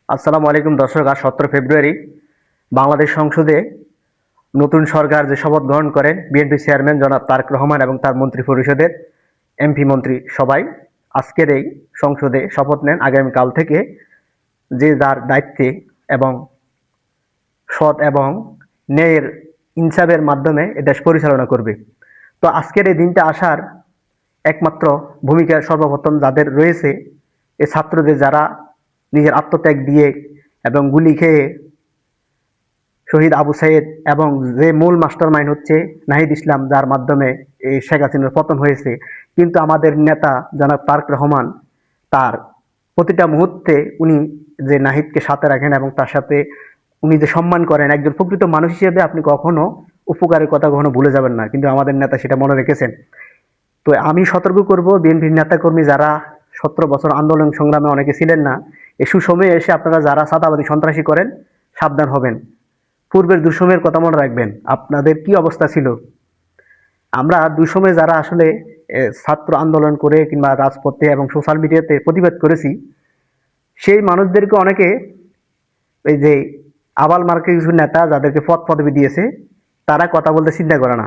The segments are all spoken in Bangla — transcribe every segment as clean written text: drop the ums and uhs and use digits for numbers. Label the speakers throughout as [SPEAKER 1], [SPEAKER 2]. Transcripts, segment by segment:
[SPEAKER 1] আসসালামু আলাইকুম দর্শক। আজ 17 ফেব্রুয়ারি বাংলাদেশ সংসদে নতুন সরকার যে শপথ গ্রহণ করেন বিএনপি চেয়ারম্যান জনাব তারেক রহমান এবং তার মন্ত্রী পরিষদের এমপি মন্ত্রী সবাই আজকের এই সংসদে শপথ নেন আগামীকাল থেকে যে যার দায়িত্বে এবং সৎ এবং ন্যায়ের ইনসাফের মাধ্যমে এ দেশ পরিচালনা করবে। তো আজকের এই দিনটা আসার একমাত্র ভূমিকা সর্বপ্রথম যাদের রয়েছে এ ছাত্রদের, যারা নিজের আত্মত্যাগ দিয়ে এবং গুলি খেয়ে শহীদ আবু সাইদ এবং যে মূল মাস্টার মাইন্ড হচ্ছে নাহিদ ইসলাম, যার মাধ্যমে এই শেখ হাসিনার পতন হয়েছে। কিন্তু আমাদের নেতা জনাব তারেক রহমান তার প্রতিটা মুহূর্তে উনি যে নাহিদকে সাথে রাখেন এবং তার সাথে উনি যে সম্মান করেন, একজন প্রকৃত মানুষ হিসেবে আপনি কখনো উপকারের কথা কখনো ভুলে যাবেন না, কিন্তু আমাদের নেতা সেটা মনে রেখেছেন। তো আমি সতর্ক করব বিএনপির নেতাকর্মী যারা 17 বছর আন্দোলন সংগ্রামে অনেকে ছিলেন না, এই সুসময়ে এসে আপনারা যারা চাঁদাবাদী সন্ত্রাসী করেন সাবধান হবেন। পূর্বের দুঃসময়ের কথা মনে রাখবেন, আপনাদের কি অবস্থা ছিল। আমরা দুঃসময়ে যারা আসলে ছাত্র আন্দোলন করে কিংবা রাজপথে এবং সোশ্যাল মিডিয়াতে প্রতিবাদ করেছি, সেই মানুষদেরকে অনেকে এই যে আবাল মার্কে কিছু নেতা যাদেরকে পদ পদবি দিয়েছে, তারা কথা বলতে চিন্তা করে না।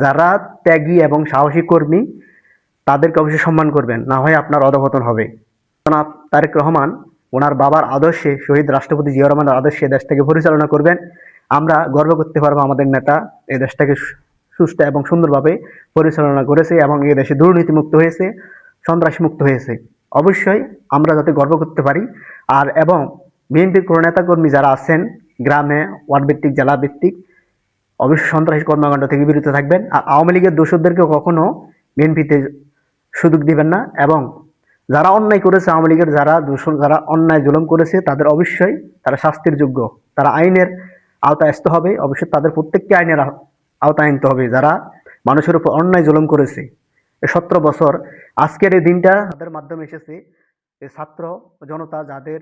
[SPEAKER 1] যারা ত্যাগী এবং সাহসী কর্মী তাদেরকে অবশ্যই সম্মান করবেন, না হয় আপনার অধঃপতন হবে। জনাব তারেক রহমান ওনার বাবার আদর্শে, শহীদ রাষ্ট্রপতি জিয়া রহমানের আদর্শে দেশটাকে পরিচালনা করবেন। আমরা গর্ব করতে পারবো আমাদের নেতা এই দেশটাকে সুস্থ এবং সুন্দরভাবে পরিচালনা করেছে এবং এই দেশে দুর্নীতিমুক্ত হয়েছে, সন্ত্রাস মুক্ত হয়েছে। অবশ্যই আমরা যাতে গর্ব করতে পারি। আর এবং বিএনপির কোনো নেতাকর্মী যারা আছেন গ্রামে, ওয়ার্ড ভিত্তিক, জেলা ভিত্তিক, অবশ্যই সন্ত্রাসী কর্মকাণ্ড থেকে বিরত থাকবেন। আর আওয়ামী লীগের দোষরদেরকে কখনো বিএনপিতে সুযোগ দিবেন না। এবং যারা অন্যায় করেছে, আওয়ামী লীগের যারা অন্যায় জুলুম করেছে, তাদের অবশ্যই তারা শাস্তির যোগ্য, তারা আইনের আওতায় আসতে হবে। অবশ্যই তাদের প্রত্যেককে আইনের আওতায় আনতে হবে যারা মানুষের উপর অন্যায় জুলুম করেছে। এই 17 বছর আজকের এই দিনটা তাদের মাধ্যমে এসেছে। এই ছাত্র জনতা যাদের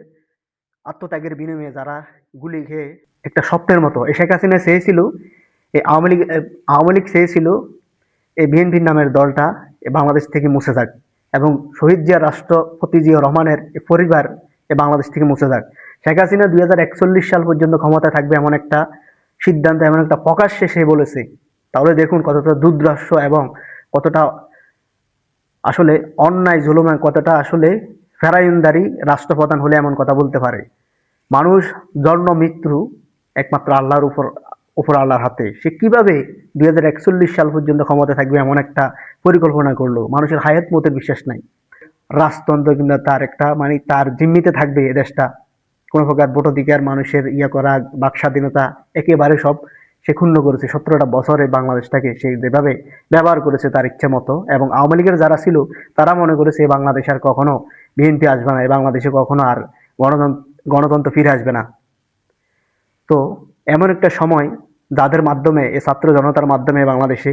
[SPEAKER 1] আত্মত্যাগের বিনিময়ে যারা গুলি খেয়ে একটা স্বপ্নের মতো, এই শেখ হাসিনা চেয়েছিল, এই আওয়ামী লীগ চেয়েছিল এই বিএনপির নামের দলটা বাংলাদেশ থেকে মুছে যাক এবং শহীদ জিয়া, রাষ্ট্রপতি জিয়া রহমানের পরিবার বাংলাদেশ থেকে মুছে যাক। শেখ হাসিনা 2041 সাল পর্যন্ত ক্ষমতায় থাকবে এমন একটা সিদ্ধান্ত, এমন একটা প্রকাশ্যে সে বলেছে। তাহলে দেখুন কতটা দুর্ধর্ষ এবং কতটা আসলে অন্যায় জুলুমে, কতটা আসলে ফেরাইনদারি রাষ্ট্রপ্রধান হলে এমন কথা বলতে পারে। মানুষ জন্ম মৃত্যু একমাত্র আল্লাহর উপর আল্লাহর হাতে। সে কিভাবে 2041 সাল পর্যন্ত ক্ষমতা থাকবে এমন একটা পরিকল্পনা করলো। মানুষের হায়াত মতের বিশ্বাস নাই। রাজতন্ত্র কিংবা তার একটা মানে তার জিম্মিতে থাকবে এ দেশটা। কোনো প্রকার ভোটাধিকার, মানুষের করা, বাক স্বাধীনতা একেবারে সব সে ক্ষুণ্ণ করেছে। 17টা বছরে বাংলাদেশটাকে সে যেভাবে ব্যবহার করেছে তার ইচ্ছে মতো। এবং আওয়ামী লীগের যারা ছিল তারা মনে করেছে এই বাংলাদেশ আর কখনো বিএনপি আসবে না, এই বাংলাদেশে কখনো আর গণতন্ত্র ফিরে আসবে না। তো এমন একটা সময় যাদের মাধ্যমে, এই ছাত্র জনতার মাধ্যমে বাংলাদেশে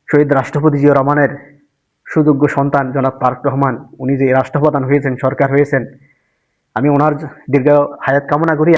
[SPEAKER 1] শহীদ রাষ্ট্রপতি জিয়া রহমানের সুযোগ্য সন্তান জনাব তারেক রহমান উনি যে রাষ্ট্রপ্রধান হয়েছেন, সরকার হয়েছেন, আমি ওনার দীর্ঘ হায়াত কামনা করি।